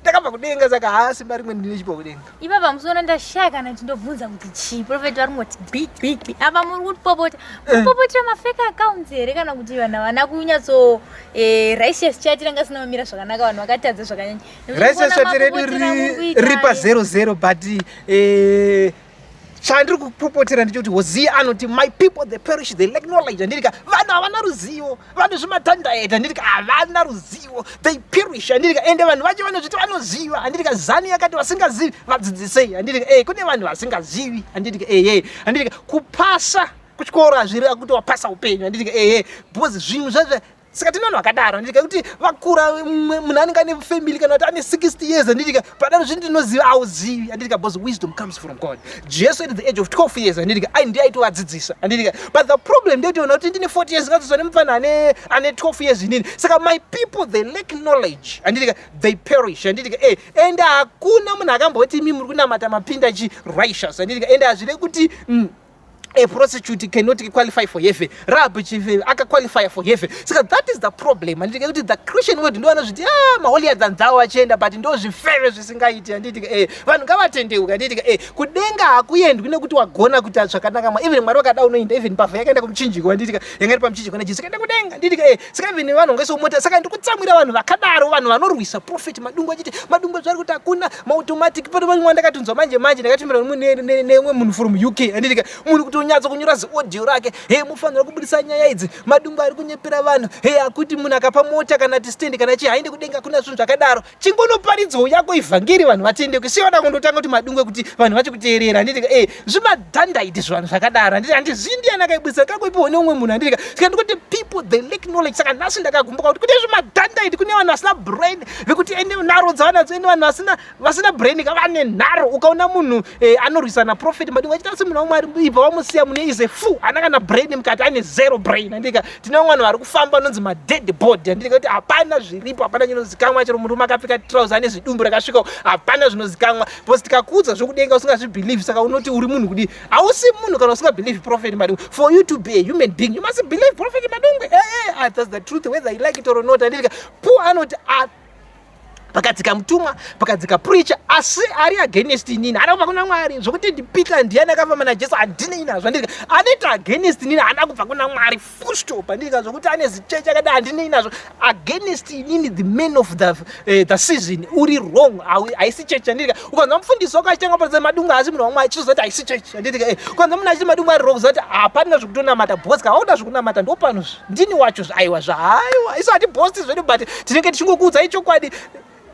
ndakabva kudenga saka haasi mari mwe ndine chipo kudenga ipapa musona ndashaka ndindobvunza kuti chi prophet varingoti big apa muri kuti popotera mafake accounts here kana kuti vanhu havana kunyatso righteous chat ranga sina mamira zvakanaka vanhu vakatadza zvakanyanya righteous chat redu ripa 00 but chandiri kupopotera ndicho kuti Hosea anoti my people they perish they lack knowledge andika vanhu havana ruzivo vanhu zvimatandaita andika havana ruzivo they perish andika ende vanhu vacho vanozviti vanoziva andika zani yakati vasingazivi vadzidzisei andika kune vanhu vasingazivi andika kupasa kuchikoro hazviri kuti wapasa upenyu andika because zvinhu zvazvo saka tino vanhu vakadaro andika kuti vakura munhu anenge ane family kana kuti ane 60 years andika padano zvinhu ndinoziva auzivi andika because wisdom comes from God. Jesu at the age of 12 years andika ndiye aitovadzidzisa andika but the problem ndeyekuti kuti ndine 40 years ngazozwa nemufana ane 12 years inini saka my people they lack knowledge andika they perish andika and hakuna munhu akamboti imi muri kunamata mapinda chi righteous andika and hazvire kuti a prostitute cannot qualify for heaven. Rabbi Chief aka qualify for heaven. So that is the problem. And the Christian word ndo anozviti maholier than thou achenda but ndo zvifeve zvisingaiti anditi vanhu ngavatendeuka anditi kudenga hakuendwi nekuti wagona kuita zvakanaka even Mwari wakada unoenda even pavha yakaenda kumuchinjiko anditi yangari pamuchinjiko na Jesu kaenda kudenga anditi saka even vanhu ngesomota saka ndikutsamwira vanhu vakadaro vanhu vanorwisa prophet Madungwe achiti Madungwe zvari kuti hakuna automatic pane vanhu vandakatunzwa manje ndakatumira nemwe munhu from UK anditi munhu kuti unyadzo kunyora audio rake mufanira kubudisa nyaya idzi Madungwe ari kunyepera vanhu akuti munhu akapa mota kana stand kana chi hainde kudenga kuna zvinhu zvakadaro chingonoparidzwa yako ivhangeri vanhu vatende kusiona kundotanga kuti Madungwe kuti vanhu vachi kuteerera anditi zvimadhandaiti zvanhu zvakadaro anditi handizindi anakaibudisa kangoipiwo neumwe munhu anditi saka ndikuti people they lack knowledge saka nhasi ndakagumbuka kuti kune zvimadhandaiti kune vanhu vasina brain vekuti ende nharo dzavanadzo ende vanhu vasina brain kavane nharo ukaona munhu anorwisana prophet Madungwe achita semunhu waMwari ibva wamusiya mune is a fool anakana brain mukati ane zero brain andika tine vanhu vari kufamba nonzi ma dead body andika kuti hapana zviripo hapana chinozikamwa chero murume akapfeka trouser ane zvidumbu rakasvika hapana zvinozikamwa because tikakuudza zvokudenga usingazvibelieve saka unoti uri munhu kudi hausi munhu kana usingabelieve prophet Madungwe. For you to be a human being you must believe prophet Madungwe. That's the truth whether you like it or not andika po anoti pakadzika mutumwa pakadzika preacher asi ari against nini ana kubva kuna Mwari zvokuti ndipika ndiani akafamba naJesu handine inazvo andika aneta against nini ana kubva kuna Mwari full stop andika zvokuti ane zicheche akada handine inazvo against nini the men of the season uri wrong haisi cheche andika ukanzwa mufundisi wakachitanga paridza Madungwe asi munhu waMwari chizoti haisi cheche andika ukanzwa munhu achiti Madungwe ari wrong zoti hapana zvokutonamata boska hauda zvokunamata ndopano ndini wacho aiwa zvaiwa isu hatibosti zvedu but tinenge tichingokuudzai chokwadi.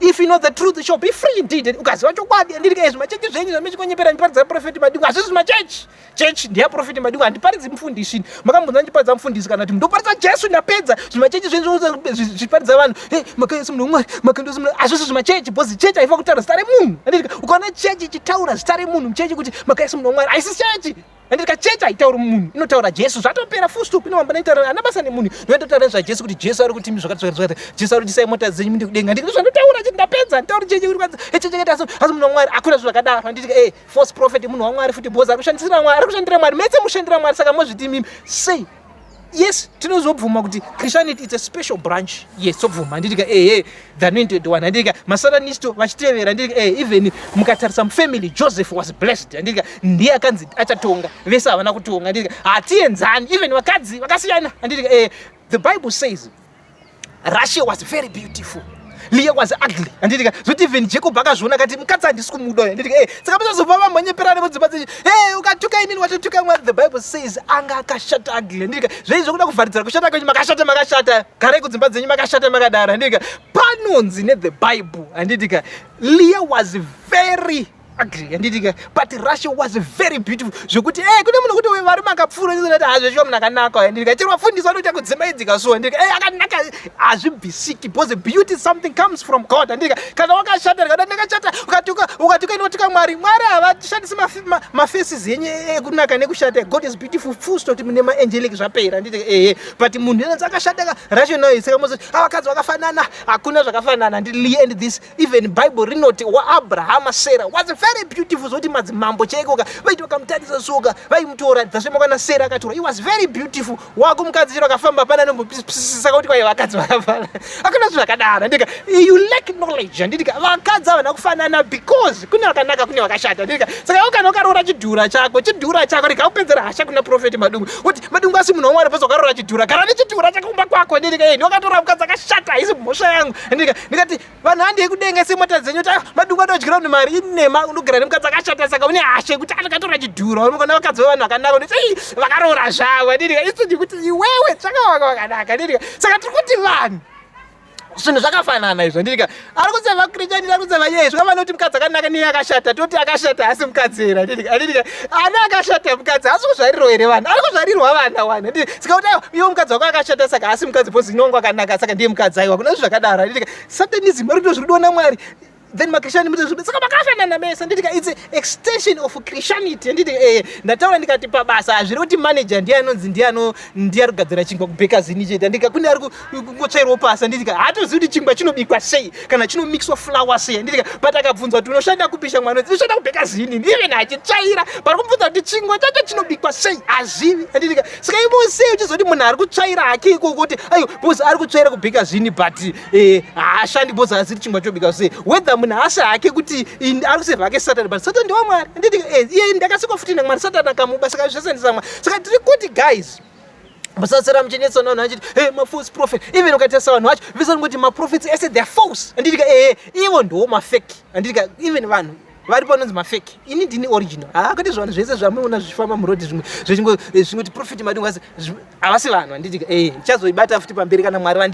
If you know the truth, you shall be free indeed. Ukaziva chokwadi anditi zvimachechi zvenyu zvamuchikonyepera ndiparidza prophet Madungwe hazvisi zvimachechi chechi ndiya prophet Madungwe handiparidzi mufundisi makambonza ndiparidza mufundisi kana kuti ndoparidza Jesu ndapedza zvimachechi zvenyu zviparidza vanhu makaisa munhu waMwari makandoisa munhu hazvisi zvimachechi because chechi haifa kutaura zita remunhu anditi ukaona chechi ichitaura zita remunhu muchechi kuti makaisa munhu waMwari haisi chechi andika chechi haitauri munhu inotaura Jesu zvatopera full stop inohamba neitaura ana basa nemunhu ndototaura zvaJesu kuti Jesu ari kuti zvakati Jesu ari kuti sai mota dzenyu minde kudenga anditi zvandotaura kuti ndapedza ndauri chechi kuti kwanza chechi asi munhu waMwari akuna zvakadaro anditi false prophet munhu waMwari futi boza arikushandisira Mwari arikushandira Mwari metse mushandira Mwari saka mozviti mimi say yes tinozobvuma kuti Christianity is a special branch yes sobvuma andika the anointed one andika masadanisto vachitevera andika even mukatarisa family Joseph was blessed andika ndiye akanzi achatonga vese havana kutonga andika hatienzani even vakadzi vakasiyana andika the Bible says Russia was very beautiful Leah was ugly andika zoti even Jacob akazviona kati mukadzi handisi kumuda andika saka pasazobva vamhonyeperana mudzimba dzenyu ukatuka inini watotuka Mwari. The Bible says anga akashata ugly andika zvei zvokuda kuvharidzira kushata kwenyu makashata garai kudzimba dzenyu makashata makadaro andika panonzi neThe Bible andika Leah was very ugly andika but Russia was very beautiful zvokuti kune munhu kuti vari makapfuura ndizoti hazveshuwa munhu akanaka andika chero vafundisi vanoita kudzima idzika so andika akanaka hazvibhisiki because beauty something comes from God andika kana wakashata kana ndakashata ukatuka inotuka Mwari havashandisi mafaces yenyu ekunaka nekushata God is beautiful full stop mune maangelic zvapera andika but munhu yenanzi akashata rational saka mozoti vakadzi vakafanana hakuna zvakafanana anditi and this even Bible rinoti Abraham Sarah was very beautiful zoti madzimambo chaikoka vaitoka mutarisa soka vaimutora dzasvemakana sera akatora. It was very beautiful. Wako mukadziro akafamba pana nombopisisa kuti kwai vakadzi vakafana akuna zvakadara ndika you lack knowledge ndika vakadzi avana kufanana because kune vakanaka kune vakashata ndika saka ukana ukarora chidhura chako ndikaupedzera hasha kuna Prophet Madungwe kuti Madungwe asi munhu wamwari pasi ukarora chidhura gara nechidhura chakumba kwako ndika ndikatora mukadzi akashata haisi mhosva yangu ndikati vanhu handei kudenga semota dzenyu kuti Madungwe anodyira munhu mari inema unogara nemukadzi akashata saka une hasha kuti akatora chidhura unogona vakadzi vavanhu vakanaka kuti vakaroora zvavo ndika isini kuti iwewe chakavaka vakanaka ndika saka tiri kuti vanhu zvinhu zvakafanana izvo ndika ari kuseva kristianity ari kuseva yesu vavana kuti mukadzi akanaka niye akashata toti akashata asi mukadzi era ndika ana akashata mukadzi asi kuzvariro here vanhu ari kuzvarirwa vana wana saka kuti iwe mukadzi wako akashata saka asi mukadzi pozi inongo akanaka saka ndiye mukadzi aiwa kuna zvakadaro ndika satanism ari kutozviridona mwari then makrishani mutozviridona saka makafanana mese ndika it's an extension of Christianity ndika ndataura ndikati pabasa hazviri kuti manager ndiye anonzi ndiye ari kugadzira chingwa kubheka zini chete ndika kune ari kungotsvairawo pasa ndika hatozivi kuti chingwa chinobikwa sei kana chinomixwa flour sei ndika but akabvunzwa kuti unoshanda kupisha mwana unoshanda kubheka zini even achitsvaira pari kubvunza kuti chingwa chacho chinobikwa sei hazivi ndika saka ibosei uchizoti munhu ari kutsvaira hake ikoko kuti aiyo bosi ari kutsvaira kubheka zini but haashandi bosi haziri chingwa chobika sei whether munhu asa hake kuti ari kuseva hake Satani but Satani ndiwa mwari ndika iye ndakasikwa futi namwari Satani akamuba saka zvese ndisamwari saka tiri kuti guys musasera muchinetsa navanhu vachiti ma-false prophet even ukatarisa vanhu vacho visani kuti ma-prophets ese they're false andidika ivo ndiwo mafake andidika even vanhu vari panonzi mafake ini ndini original kuti zvanhu zvese zvamuona zvichifamba murodhi zvimwe zvingoti Prophet Madungwe asi havasi vanhu andidika chazoibata futi pamberi kana mwari